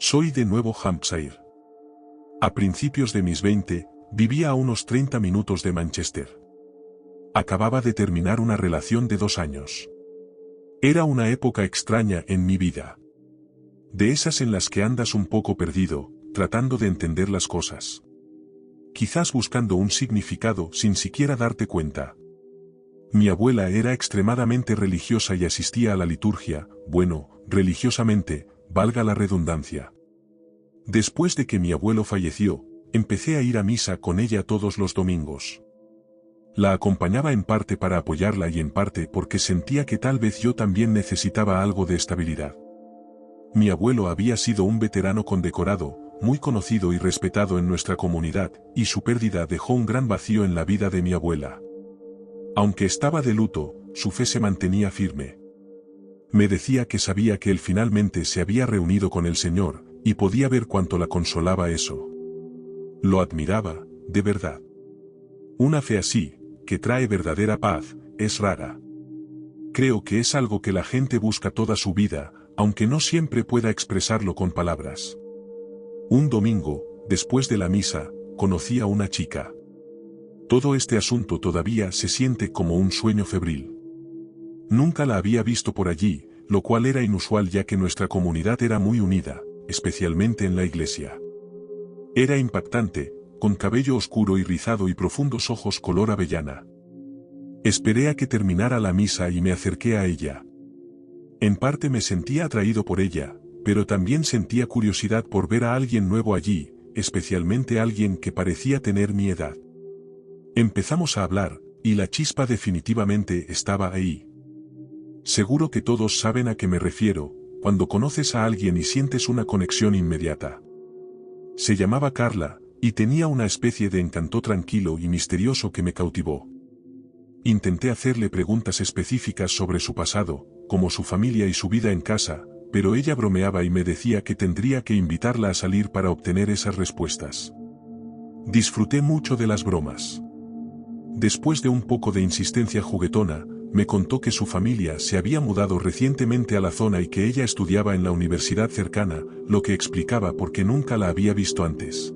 Soy de Nuevo Hampshire. A principios de mis 20, vivía a unos 30 minutos de Manchester. Acababa de terminar una relación de 2 años. Era una época extraña en mi vida. De esas en las que andas un poco perdido, tratando de entender las cosas. Quizás buscando un significado sin siquiera darte cuenta. Mi abuela era extremadamente religiosa y asistía a la liturgia, bueno, religiosamente, valga la redundancia. Después de que mi abuelo falleció, empecé a ir a misa con ella todos los domingos. La acompañaba en parte para apoyarla y en parte porque sentía que tal vez yo también necesitaba algo de estabilidad. Mi abuelo había sido un veterano condecorado, muy conocido y respetado en nuestra comunidad, y su pérdida dejó un gran vacío en la vida de mi abuela. Aunque estaba de luto, su fe se mantenía firme. Me decía que sabía que él finalmente se había reunido con el Señor, y podía ver cuánto la consolaba eso. Lo admiraba, de verdad. Una fe así, que trae verdadera paz, es rara. Creo que es algo que la gente busca toda su vida, aunque no siempre pueda expresarlo con palabras. Un domingo, después de la misa, conocí a una chica. Todo este asunto todavía se siente como un sueño febril. Nunca la había visto por allí, lo cual era inusual ya que nuestra comunidad era muy unida, especialmente en la iglesia. Era impactante, con cabello oscuro y rizado y profundos ojos color avellana. Esperé a que terminara la misa y me acerqué a ella. En parte me sentía atraído por ella, pero también sentía curiosidad por ver a alguien nuevo allí, especialmente alguien que parecía tener mi edad. Empezamos a hablar, y la chispa definitivamente estaba ahí. Seguro que todos saben a qué me refiero, cuando conoces a alguien y sientes una conexión inmediata. Se llamaba Carla, y tenía una especie de encanto tranquilo y misterioso que me cautivó. Intenté hacerle preguntas específicas sobre su pasado, como su familia y su vida en casa, pero ella bromeaba y me decía que tendría que invitarla a salir para obtener esas respuestas. Disfruté mucho de las bromas. Después de un poco de insistencia juguetona, me contó que su familia se había mudado recientemente a la zona y que ella estudiaba en la universidad cercana, lo que explicaba por qué nunca la había visto antes.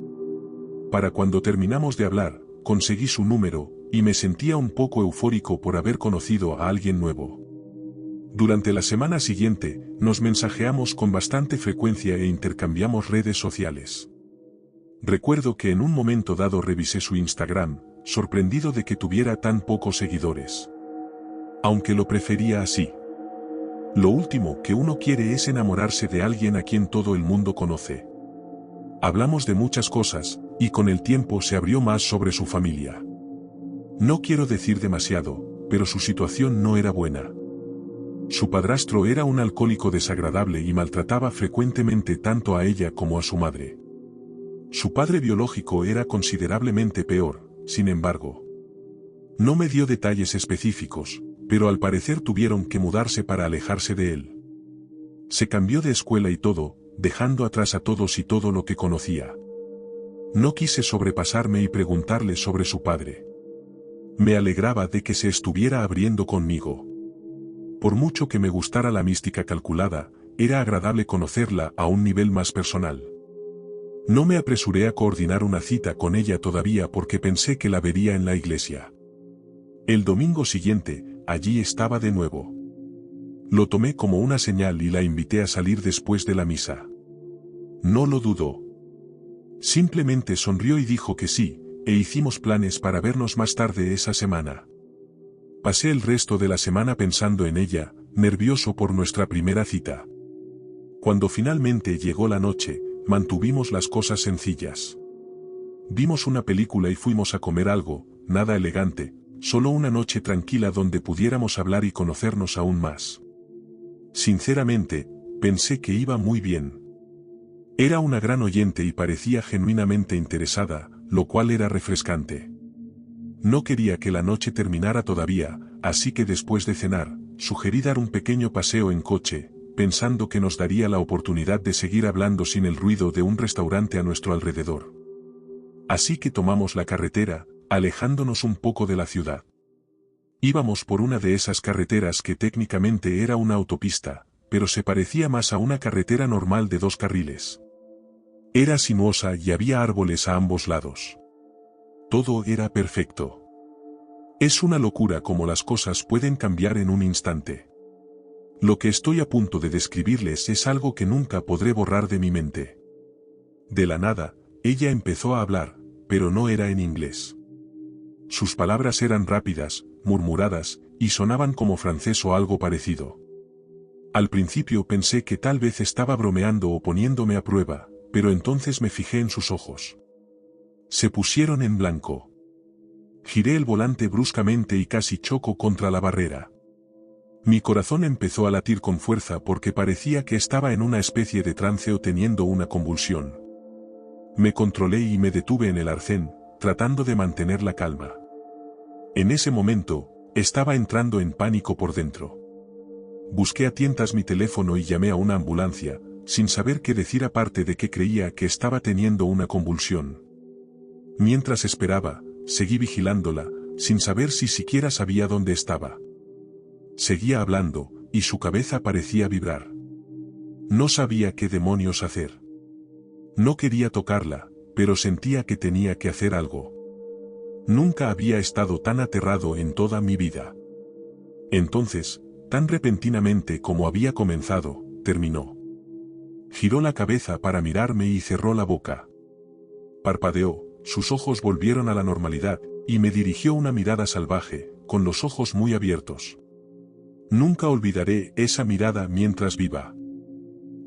Para cuando terminamos de hablar, conseguí su número, y me sentía un poco eufórico por haber conocido a alguien nuevo. Durante la semana siguiente, nos mensajeamos con bastante frecuencia e intercambiamos redes sociales. Recuerdo que en un momento dado revisé su Instagram, sorprendido de que tuviera tan pocos seguidores. Aunque lo prefería así. Lo último que uno quiere es enamorarse de alguien a quien todo el mundo conoce. Hablamos de muchas cosas, y con el tiempo se abrió más sobre su familia. No quiero decir demasiado, pero su situación no era buena. Su padrastro era un alcohólico desagradable y maltrataba frecuentemente tanto a ella como a su madre. Su padre biológico era considerablemente peor, sin embargo. No me dio detalles específicos, pero al parecer tuvieron que mudarse para alejarse de él. Se cambió de escuela y todo, dejando atrás a todos y todo lo que conocía. No quise sobrepasarme y preguntarle sobre su padre. Me alegraba de que se estuviera abriendo conmigo. Por mucho que me gustara la mística calculada, era agradable conocerla a un nivel más personal. No me apresuré a coordinar una cita con ella todavía porque pensé que la vería en la iglesia. El domingo siguiente, allí estaba de nuevo. Lo tomé como una señal y la invité a salir después de la misa. No lo dudó. Simplemente sonrió y dijo que sí, e hicimos planes para vernos más tarde esa semana. Pasé el resto de la semana pensando en ella, nervioso por nuestra primera cita. Cuando finalmente llegó la noche, mantuvimos las cosas sencillas. Vimos una película y fuimos a comer algo, nada elegante, solo una noche tranquila donde pudiéramos hablar y conocernos aún más. Sinceramente, pensé que iba muy bien. Era una gran oyente y parecía genuinamente interesada, lo cual era refrescante. No quería que la noche terminara todavía, así que después de cenar, sugerí dar un pequeño paseo en coche, pensando que nos daría la oportunidad de seguir hablando sin el ruido de un restaurante a nuestro alrededor. Así que tomamos la carretera, alejándonos un poco de la ciudad. Íbamos por una de esas carreteras que técnicamente era una autopista, pero se parecía más a una carretera normal de 2 carriles. Era sinuosa y había árboles a ambos lados. Todo era perfecto. Es una locura cómo las cosas pueden cambiar en un instante. Lo que estoy a punto de describirles es algo que nunca podré borrar de mi mente. De la nada, ella empezó a hablar, pero no era en inglés. Sus palabras eran rápidas, murmuradas, y sonaban como francés o algo parecido. Al principio pensé que tal vez estaba bromeando o poniéndome a prueba, pero entonces me fijé en sus ojos. Se pusieron en blanco. Giré el volante bruscamente y casi chocó contra la barrera. Mi corazón empezó a latir con fuerza porque parecía que estaba en una especie de trance o teniendo una convulsión. Me controlé y me detuve en el arcén, tratando de mantener la calma. En ese momento, estaba entrando en pánico por dentro. Busqué a tientas mi teléfono y llamé a una ambulancia, sin saber qué decir aparte de que creía que estaba teniendo una convulsión. Mientras esperaba, seguí vigilándola, sin saber si siquiera sabía dónde estaba. Seguía hablando, y su cabeza parecía vibrar. No sabía qué demonios hacer. No quería tocarla, pero sentía que tenía que hacer algo. Nunca había estado tan aterrado en toda mi vida. Entonces, tan repentinamente como había comenzado, terminó. Giró la cabeza para mirarme y cerró la boca. Parpadeó, sus ojos volvieron a la normalidad, y me dirigió una mirada salvaje, con los ojos muy abiertos. Nunca olvidaré esa mirada mientras viva.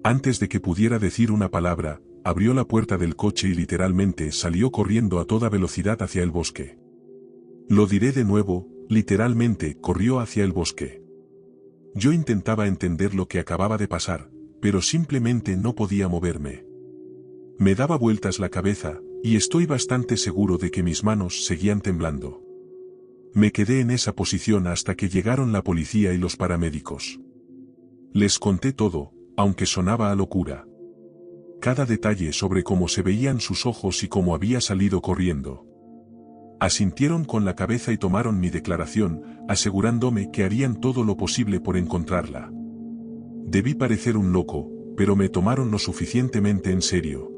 Antes de que pudiera decir una palabra, abrió la puerta del coche y literalmente salió corriendo a toda velocidad hacia el bosque. Lo diré de nuevo, literalmente corrió hacia el bosque. Yo intentaba entender lo que acababa de pasar, pero simplemente no podía moverme. Me daba vueltas la cabeza, y estoy bastante seguro de que mis manos seguían temblando. Me quedé en esa posición hasta que llegaron la policía y los paramédicos. Les conté todo, aunque sonaba a locura. Cada detalle sobre cómo se veían sus ojos y cómo había salido corriendo. Asintieron con la cabeza y tomaron mi declaración, asegurándome que harían todo lo posible por encontrarla. Debí parecer un loco, pero me tomaron lo suficientemente en serio.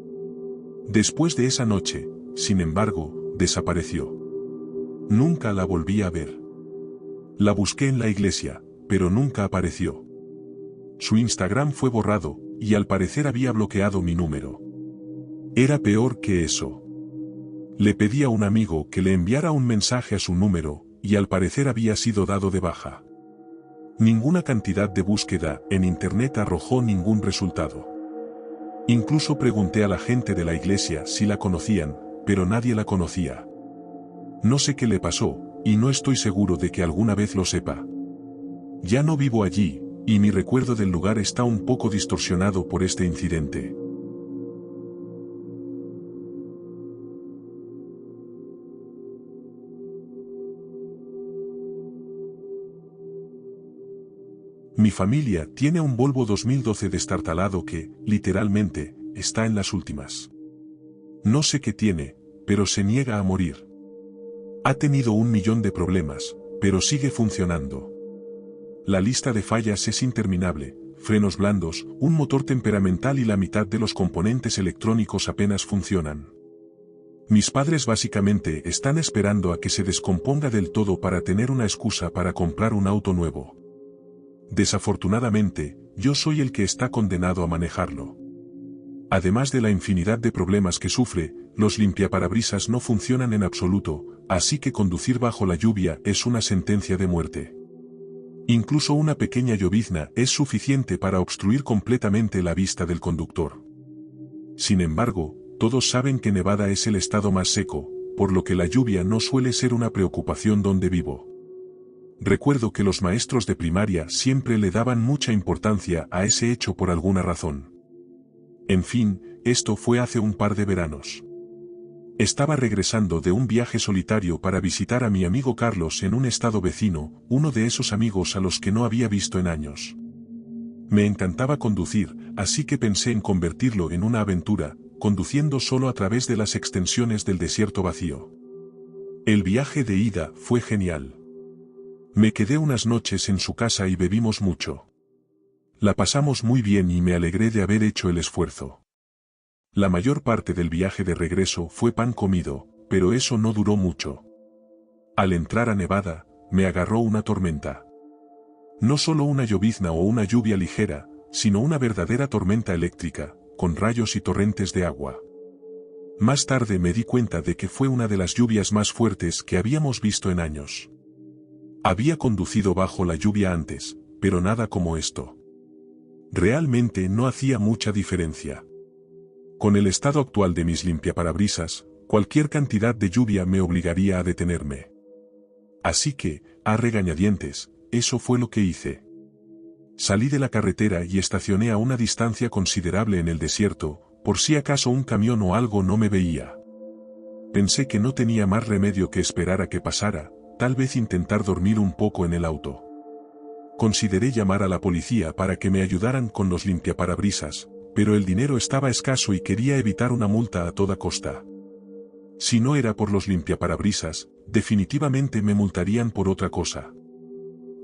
Después de esa noche, sin embargo, desapareció. Nunca la volví a ver. La busqué en la iglesia, pero nunca apareció. Su Instagram fue borrado, y al parecer había bloqueado mi número. Era peor que eso. Le pedí a un amigo que le enviara un mensaje a su número, y al parecer había sido dado de baja. Ninguna cantidad de búsqueda en internet arrojó ningún resultado. Incluso pregunté a la gente de la iglesia si la conocían, pero nadie la conocía. No sé qué le pasó, y no estoy seguro de que alguna vez lo sepa. Ya no vivo allí, y mi recuerdo del lugar está un poco distorsionado por este incidente. Mi familia tiene un Volvo 2012 destartalado que, literalmente, está en las últimas. No sé qué tiene, pero se niega a morir. Ha tenido 1.000.000 de problemas, pero sigue funcionando. La lista de fallas es interminable: frenos blandos, un motor temperamental y la mitad de los componentes electrónicos apenas funcionan. Mis padres básicamente están esperando a que se descomponga del todo para tener una excusa para comprar un auto nuevo. Desafortunadamente, yo soy el que está condenado a manejarlo. Además de la infinidad de problemas que sufre, los limpiaparabrisas no funcionan en absoluto, así que conducir bajo la lluvia es una sentencia de muerte. Incluso una pequeña llovizna es suficiente para obstruir completamente la vista del conductor. Sin embargo, todos saben que Nevada es el estado más seco, por lo que la lluvia no suele ser una preocupación donde vivo. Recuerdo que los maestros de primaria siempre le daban mucha importancia a ese hecho por alguna razón. En fin, esto fue hace un par de veranos. Estaba regresando de un viaje solitario para visitar a mi amigo Carlos en un estado vecino, uno de esos amigos a los que no había visto en años. Me encantaba conducir, así que pensé en convertirlo en una aventura, conduciendo solo a través de las extensiones del desierto vacío. El viaje de ida fue genial. Me quedé unas noches en su casa y bebimos mucho. La pasamos muy bien y me alegré de haber hecho el esfuerzo. La mayor parte del viaje de regreso fue pan comido, pero eso no duró mucho. Al entrar a Nevada, me agarró una tormenta. No solo una llovizna o una lluvia ligera, sino una verdadera tormenta eléctrica, con rayos y torrentes de agua. Más tarde me di cuenta de que fue una de las lluvias más fuertes que habíamos visto en años. Había conducido bajo la lluvia antes, pero nada como esto. Realmente no hacía mucha diferencia. Con el estado actual de mis limpiaparabrisas, cualquier cantidad de lluvia me obligaría a detenerme. Así que, a regañadientes, eso fue lo que hice. Salí de la carretera y estacioné a una distancia considerable en el desierto, por si acaso un camión o algo no me veía. Pensé que no tenía más remedio que esperar a que pasara, tal vez intentar dormir un poco en el auto. Consideré llamar a la policía para que me ayudaran con los limpiaparabrisas, pero el dinero estaba escaso y quería evitar una multa a toda costa. Si no era por los limpiaparabrisas, definitivamente me multarían por otra cosa.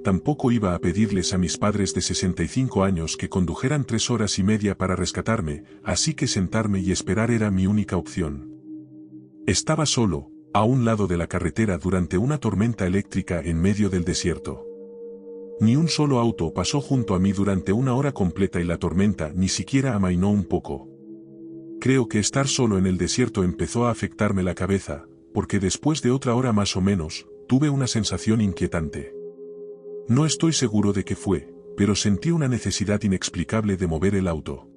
Tampoco iba a pedirles a mis padres de 65 años que condujeran 3 horas y media para rescatarme, así que sentarme y esperar era mi única opción. Estaba solo, a un lado de la carretera durante una tormenta eléctrica en medio del desierto. Ni un solo auto pasó junto a mí durante una hora completa y la tormenta ni siquiera amainó un poco. Creo que estar solo en el desierto empezó a afectarme la cabeza, porque después de otra hora más o menos, tuve una sensación inquietante. No estoy seguro de qué fue, pero sentí una necesidad inexplicable de mover el auto.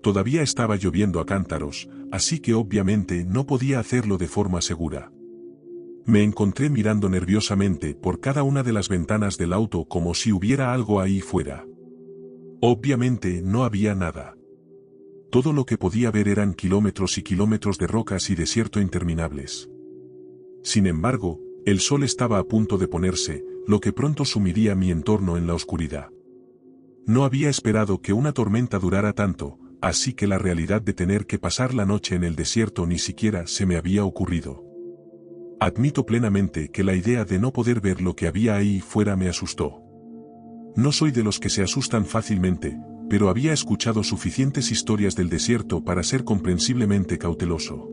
Todavía estaba lloviendo a cántaros, así que obviamente no podía hacerlo de forma segura. Me encontré mirando nerviosamente por cada una de las ventanas del auto como si hubiera algo ahí fuera. Obviamente no había nada. Todo lo que podía ver eran kilómetros y kilómetros de rocas y desierto interminables. Sin embargo, el sol estaba a punto de ponerse, lo que pronto sumiría mi entorno en la oscuridad. No había esperado que una tormenta durara tanto, así que la realidad de tener que pasar la noche en el desierto ni siquiera se me había ocurrido. Admito plenamente que la idea de no poder ver lo que había ahí fuera me asustó. No soy de los que se asustan fácilmente, pero había escuchado suficientes historias del desierto para ser comprensiblemente cauteloso.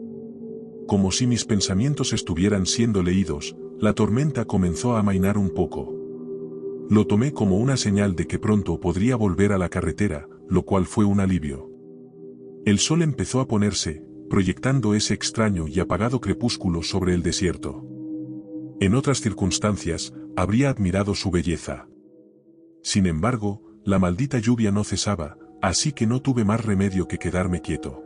Como si mis pensamientos estuvieran siendo leídos, la tormenta comenzó a amainar un poco. Lo tomé como una señal de que pronto podría volver a la carretera, lo cual fue un alivio. El sol empezó a ponerse, proyectando ese extraño y apagado crepúsculo sobre el desierto. En otras circunstancias, habría admirado su belleza. Sin embargo, la maldita lluvia no cesaba, así que no tuve más remedio que quedarme quieto.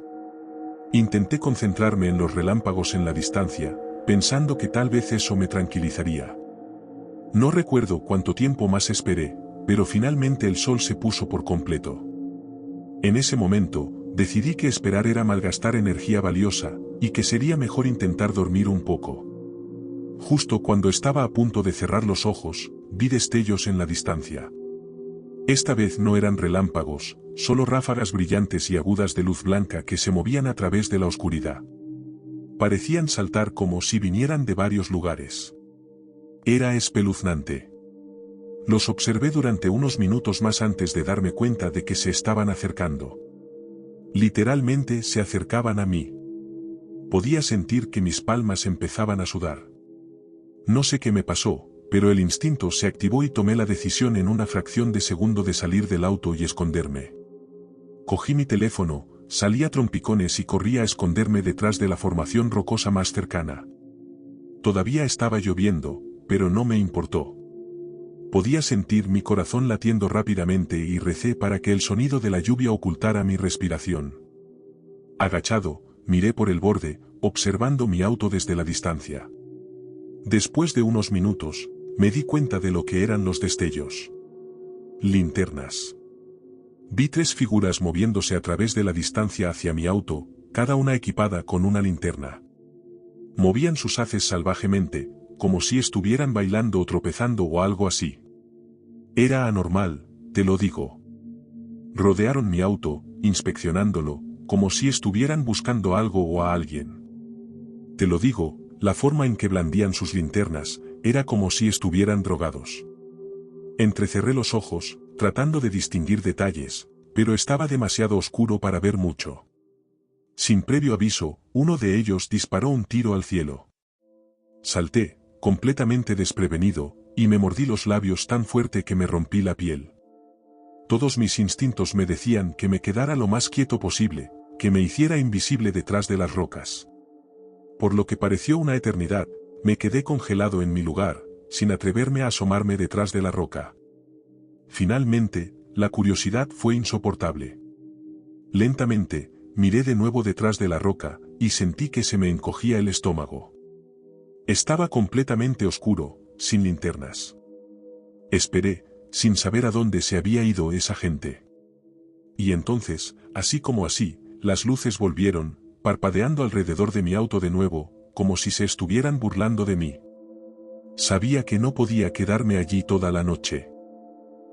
Intenté concentrarme en los relámpagos en la distancia, pensando que tal vez eso me tranquilizaría. No recuerdo cuánto tiempo más esperé, pero finalmente el sol se puso por completo. En ese momento, decidí que esperar era malgastar energía valiosa, y que sería mejor intentar dormir un poco. Justo cuando estaba a punto de cerrar los ojos, vi destellos en la distancia. Esta vez no eran relámpagos, solo ráfagas brillantes y agudas de luz blanca que se movían a través de la oscuridad. Parecían saltar como si vinieran de varios lugares. Era espeluznante. Los observé durante unos minutos más antes de darme cuenta de que se estaban acercando. Literalmente se acercaban a mí. Podía sentir que mis palmas empezaban a sudar. No sé qué me pasó, pero el instinto se activó y tomé la decisión en una fracción de segundo de salir del auto y esconderme. Cogí mi teléfono, salí a trompicones y corrí a esconderme detrás de la formación rocosa más cercana. Todavía estaba lloviendo, pero no me importó. Podía sentir mi corazón latiendo rápidamente y recé para que el sonido de la lluvia ocultara mi respiración. Agachado, miré por el borde, observando mi auto desde la distancia. Después de unos minutos, me di cuenta de lo que eran los destellos. Linternas. Vi 3 figuras moviéndose a través de la distancia hacia mi auto, cada una equipada con una linterna. Movían sus haces salvajemente, como si estuvieran bailando o tropezando o algo así. Era anormal, te lo digo. Rodearon mi auto, inspeccionándolo, como si estuvieran buscando algo o a alguien. Te lo digo, la forma en que blandían sus linternas, era como si estuvieran drogados. Entrecerré los ojos, tratando de distinguir detalles, pero estaba demasiado oscuro para ver mucho. Sin previo aviso, uno de ellos disparó un tiro al cielo. Salté, completamente desprevenido, y me mordí los labios tan fuerte que me rompí la piel. Todos mis instintos me decían que me quedara lo más quieto posible, que me hiciera invisible detrás de las rocas. Por lo que pareció una eternidad, me quedé congelado en mi lugar, sin atreverme a asomarme detrás de la roca. Finalmente, la curiosidad fue insoportable. Lentamente, miré de nuevo detrás de la roca, y sentí que se me encogía el estómago. Estaba completamente oscuro, sin linternas. Esperé, sin saber a dónde se había ido esa gente. Y entonces, así como así, las luces volvieron, parpadeando alrededor de mi auto de nuevo, como si se estuvieran burlando de mí. Sabía que no podía quedarme allí toda la noche.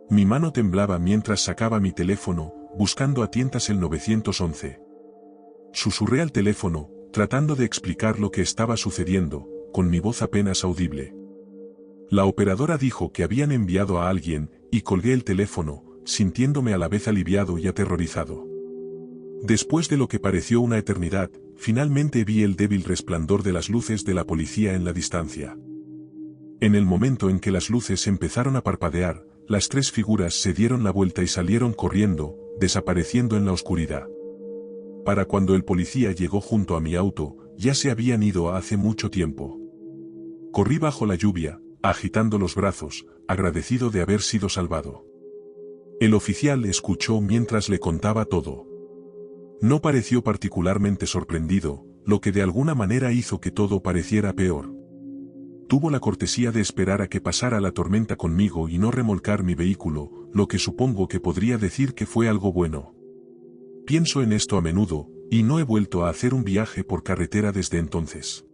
Mi mano temblaba mientras sacaba mi teléfono, buscando a tientas el 911. Susurré al teléfono, tratando de explicar lo que estaba sucediendo, con mi voz apenas audible. La operadora dijo que habían enviado a alguien, y colgué el teléfono, sintiéndome a la vez aliviado y aterrorizado. Después de lo que pareció una eternidad, finalmente vi el débil resplandor de las luces de la policía en la distancia. En el momento en que las luces empezaron a parpadear, las tres figuras se dieron la vuelta y salieron corriendo, desapareciendo en la oscuridad. Para cuando el policía llegó junto a mi auto, ya se habían ido hace mucho tiempo. Corrí bajo la lluvia, agitando los brazos, agradecido de haber sido salvado. El oficial escuchó mientras le contaba todo. No pareció particularmente sorprendido, lo que de alguna manera hizo que todo pareciera peor. Tuvo la cortesía de esperar a que pasara la tormenta conmigo y no remolcar mi vehículo, lo que supongo que podría decir que fue algo bueno. Pienso en esto a menudo, y no he vuelto a hacer un viaje por carretera desde entonces.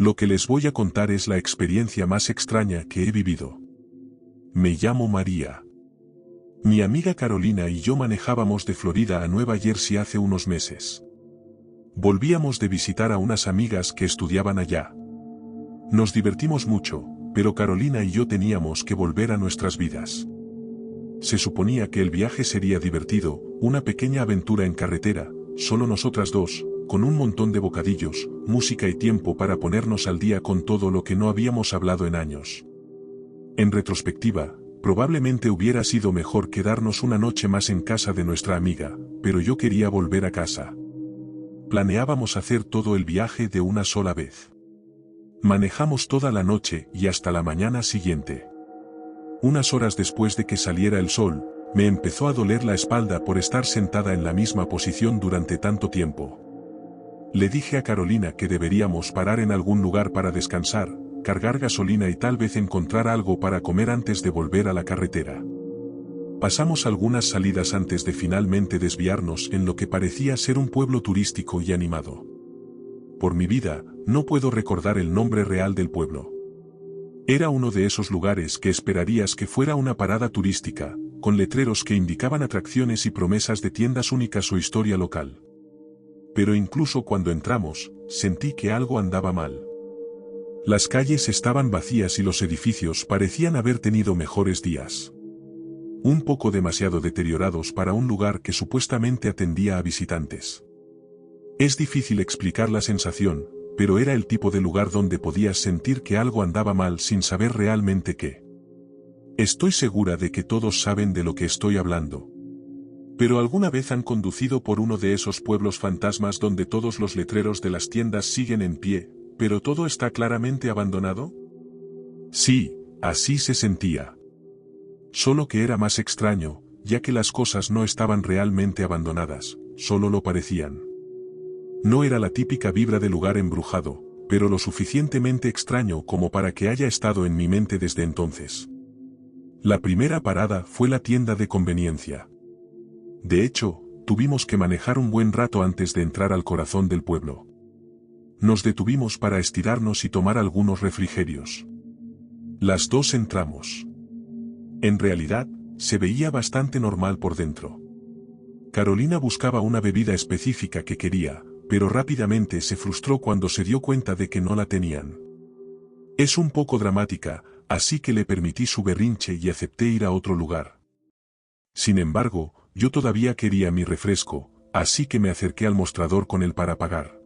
Lo que les voy a contar es la experiencia más extraña que he vivido. Me llamo María. Mi amiga Carolina y yo manejábamos de Florida a Nueva Jersey hace unos meses. Volvíamos de visitar a unas amigas que estudiaban allá. Nos divertimos mucho, pero Carolina y yo teníamos que volver a nuestras vidas. Se suponía que el viaje sería divertido, una pequeña aventura en carretera, solo nosotras dos, con un montón de bocadillos, música y tiempo para ponernos al día con todo lo que no habíamos hablado en años. En retrospectiva, probablemente hubiera sido mejor quedarnos una noche más en casa de nuestra amiga, pero yo quería volver a casa. Planeábamos hacer todo el viaje de una sola vez. Manejamos toda la noche y hasta la mañana siguiente. Unas horas después de que saliera el sol, me empezó a doler la espalda por estar sentada en la misma posición durante tanto tiempo. Le dije a Carolina que deberíamos parar en algún lugar para descansar, cargar gasolina y tal vez encontrar algo para comer antes de volver a la carretera. Pasamos algunas salidas antes de finalmente desviarnos en lo que parecía ser un pueblo turístico y animado. Por mi vida, no puedo recordar el nombre real del pueblo. Era uno de esos lugares que esperarías que fuera una parada turística, con letreros que indicaban atracciones y promesas de tiendas únicas o historia local. Pero incluso cuando entramos, sentí que algo andaba mal. Las calles estaban vacías y los edificios parecían haber tenido mejores días. Un poco demasiado deteriorados para un lugar que supuestamente atendía a visitantes. Es difícil explicar la sensación, pero era el tipo de lugar donde podías sentir que algo andaba mal sin saber realmente qué. Estoy segura de que todos saben de lo que estoy hablando. ¿Pero alguna vez han conducido por uno de esos pueblos fantasmas donde todos los letreros de las tiendas siguen en pie, pero todo está claramente abandonado? Sí, así se sentía. Solo que era más extraño, ya que las cosas no estaban realmente abandonadas, solo lo parecían. No era la típica vibra de lugar embrujado, pero lo suficientemente extraño como para que haya estado en mi mente desde entonces. La primera parada fue la tienda de conveniencia. De hecho, tuvimos que manejar un buen rato antes de entrar al corazón del pueblo. Nos detuvimos para estirarnos y tomar algunos refrigerios. Las dos entramos. En realidad, se veía bastante normal por dentro. Carolina buscaba una bebida específica que quería, pero rápidamente se frustró cuando se dio cuenta de que no la tenían. Es un poco dramática, así que le permití su berrinche y acepté ir a otro lugar. Sin embargo, yo todavía quería mi refresco, así que me acerqué al mostrador con él para pagar.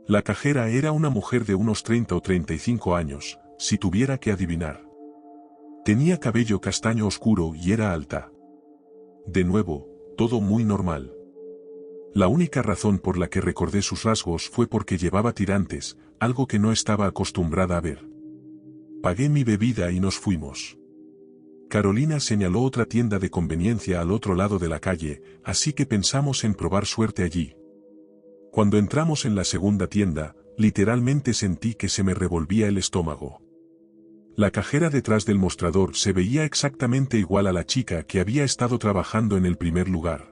La cajera era una mujer de unos 30 o 35 años, si tuviera que adivinar. Tenía cabello castaño oscuro y era alta. De nuevo, todo muy normal. La única razón por la que recordé sus rasgos fue porque llevaba tirantes, algo que no estaba acostumbrada a ver. Pagué mi bebida y nos fuimos. Carolina señaló otra tienda de conveniencia al otro lado de la calle, así que pensamos en probar suerte allí. Cuando entramos en la segunda tienda, literalmente sentí que se me revolvía el estómago. La cajera detrás del mostrador se veía exactamente igual a la chica que había estado trabajando en el primer lugar.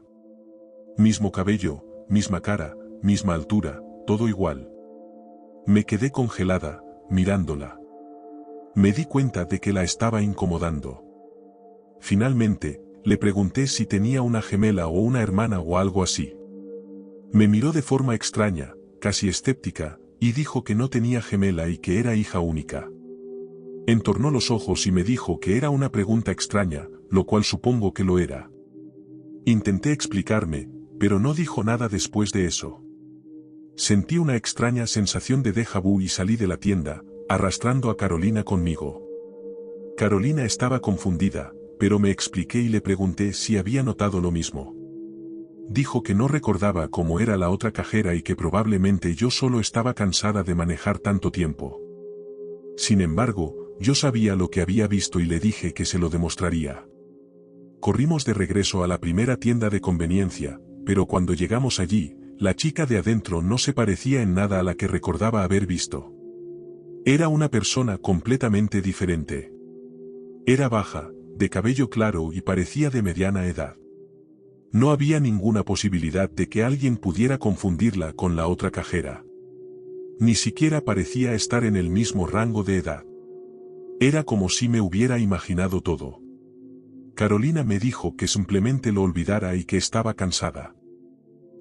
Mismo cabello, misma cara, misma altura, todo igual. Me quedé congelada, mirándola. Me di cuenta de que la estaba incomodando. Finalmente, le pregunté si tenía una gemela o una hermana o algo así. Me miró de forma extraña, casi escéptica, y dijo que no tenía gemela y que era hija única. Entornó los ojos y me dijo que era una pregunta extraña, lo cual supongo que lo era. Intenté explicarme, pero no dijo nada después de eso. Sentí una extraña sensación de déjà vu y salí de la tienda, arrastrando a Carolina conmigo. Carolina estaba confundida, pero me expliqué y le pregunté si había notado lo mismo. Dijo que no recordaba cómo era la otra cajera y que probablemente yo solo estaba cansada de manejar tanto tiempo. Sin embargo, yo sabía lo que había visto y le dije que se lo demostraría. Corrimos de regreso a la primera tienda de conveniencia, pero cuando llegamos allí, la chica de adentro no se parecía en nada a la que recordaba haber visto. Era una persona completamente diferente. Era baja, de cabello claro y parecía de mediana edad. No había ninguna posibilidad de que alguien pudiera confundirla con la otra cajera. Ni siquiera parecía estar en el mismo rango de edad. Era como si me hubiera imaginado todo. Carolina me dijo que simplemente lo olvidara y que estaba cansada.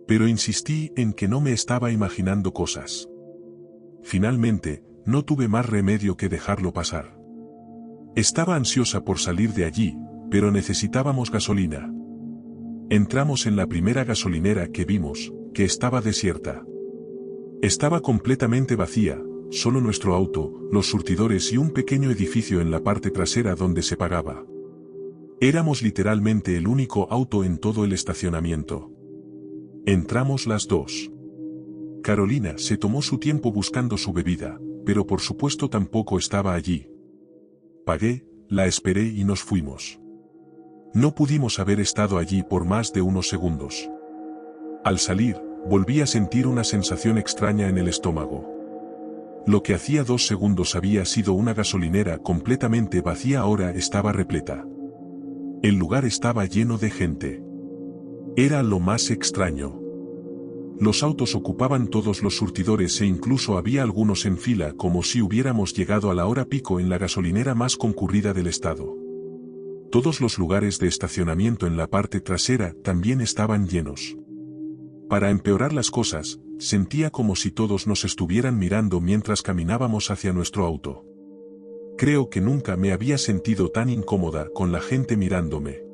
Pero insistí en que no me estaba imaginando cosas. Finalmente, no tuve más remedio que dejarlo pasar. Estaba ansiosa por salir de allí, pero necesitábamos gasolina. Entramos en la primera gasolinera que vimos, que estaba desierta. Estaba completamente vacía, solo nuestro auto, los surtidores y un pequeño edificio en la parte trasera donde se pagaba. Éramos literalmente el único auto en todo el estacionamiento. Entramos las dos. Carolina se tomó su tiempo buscando su bebida, pero por supuesto tampoco estaba allí. Pagué, la esperé y nos fuimos. No pudimos haber estado allí por más de unos segundos. Al salir, volví a sentir una sensación extraña en el estómago. Lo que hacía 2 segundos había sido una gasolinera completamente vacía ahora estaba repleta. El lugar estaba lleno de gente. Era lo más extraño. Los autos ocupaban todos los surtidores e incluso había algunos en fila como si hubiéramos llegado a la hora pico en la gasolinera más concurrida del estado. Todos los lugares de estacionamiento en la parte trasera también estaban llenos. Para empeorar las cosas, sentía como si todos nos estuvieran mirando mientras caminábamos hacia nuestro auto. Creo que nunca me había sentido tan incómoda con la gente mirándome.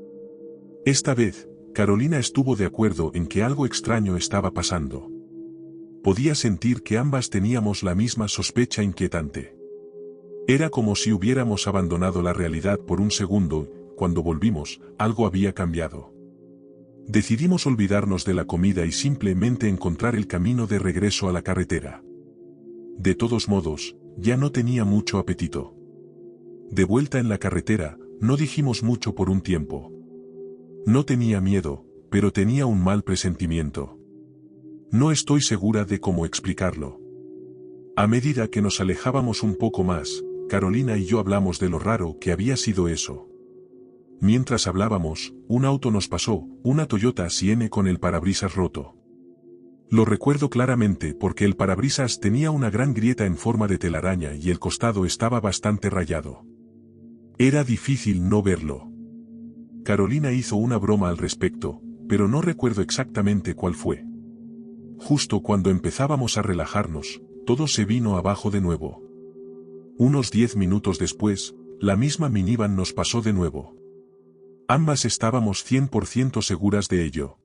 Esta vez, Carolina estuvo de acuerdo en que algo extraño estaba pasando. Podía sentir que ambas teníamos la misma sospecha inquietante. Era como si hubiéramos abandonado la realidad por un segundo, cuando volvimos, algo había cambiado. Decidimos olvidarnos de la comida y simplemente encontrar el camino de regreso a la carretera. De todos modos, ya no tenía mucho apetito. De vuelta en la carretera, no dijimos mucho por un tiempo. No tenía miedo, pero tenía un mal presentimiento. No estoy segura de cómo explicarlo. A medida que nos alejábamos un poco más, Carolina y yo hablamos de lo raro que había sido eso. Mientras hablábamos, un auto nos pasó, una Toyota Sienne con el parabrisas roto. Lo recuerdo claramente porque el parabrisas tenía una gran grieta en forma de telaraña y el costado estaba bastante rayado. Era difícil no verlo. Carolina hizo una broma al respecto, pero no recuerdo exactamente cuál fue. Justo cuando empezábamos a relajarnos, todo se vino abajo de nuevo. Unos 10 minutos después, la misma minivan nos pasó de nuevo. Ambas estábamos 100% seguras de ello.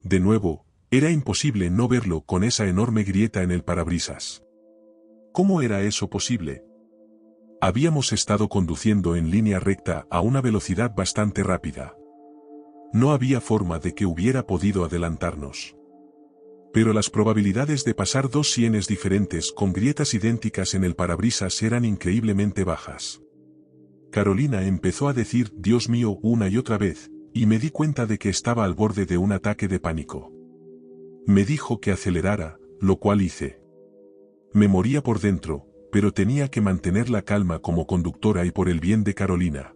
De nuevo, era imposible no verlo con esa enorme grieta en el parabrisas. ¿Cómo era eso posible? Habíamos estado conduciendo en línea recta a una velocidad bastante rápida. No había forma de que hubiera podido adelantarnos. Pero las probabilidades de pasar dos sienes diferentes con grietas idénticas en el parabrisas eran increíblemente bajas. Carolina empezó a decir «Dios mío» una y otra vez, y me di cuenta de que estaba al borde de un ataque de pánico. Me dijo que acelerara, lo cual hice. Me moría por dentro, pero tenía que mantener la calma como conductora y por el bien de Carolina.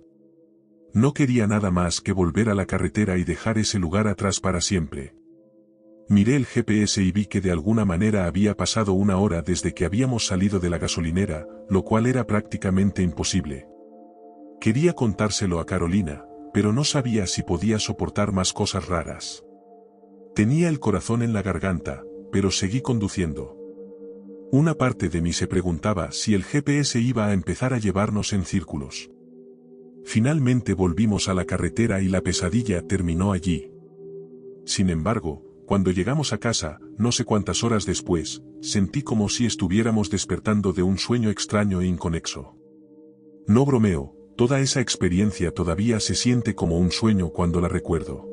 No quería nada más que volver a la carretera y dejar ese lugar atrás para siempre. Miré el GPS y vi que de alguna manera había pasado una hora desde que habíamos salido de la gasolinera, lo cual era prácticamente imposible. Quería contárselo a Carolina, pero no sabía si podía soportar más cosas raras. Tenía el corazón en la garganta, pero seguí conduciendo. Una parte de mí se preguntaba si el GPS iba a empezar a llevarnos en círculos. Finalmente volvimos a la carretera y la pesadilla terminó allí. Sin embargo, cuando llegamos a casa, no sé cuántas horas después, sentí como si estuviéramos despertando de un sueño extraño e inconexo. No bromeo, toda esa experiencia todavía se siente como un sueño cuando la recuerdo.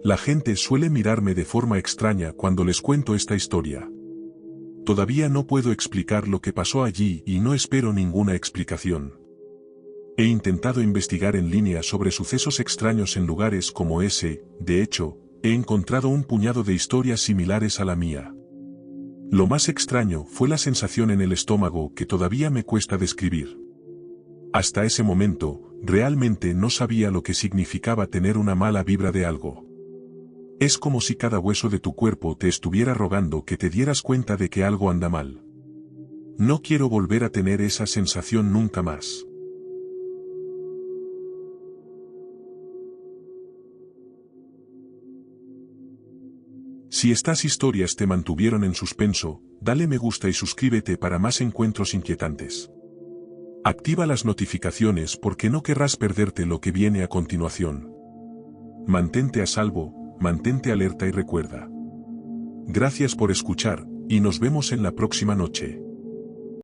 La gente suele mirarme de forma extraña cuando les cuento esta historia. Todavía no puedo explicar lo que pasó allí y no espero ninguna explicación. He intentado investigar en línea sobre sucesos extraños en lugares como ese, de hecho, he encontrado un puñado de historias similares a la mía. Lo más extraño fue la sensación en el estómago que todavía me cuesta describir. Hasta ese momento, realmente no sabía lo que significaba tener una mala vibra de algo. Es como si cada hueso de tu cuerpo te estuviera rogando que te dieras cuenta de que algo anda mal. No quiero volver a tener esa sensación nunca más. Si estas historias te mantuvieron en suspenso, dale me gusta y suscríbete para más encuentros inquietantes. Activa las notificaciones porque no querrás perderte lo que viene a continuación. Mantente a salvo, mantente alerta y recuerda. Gracias por escuchar, y nos vemos en la próxima noche.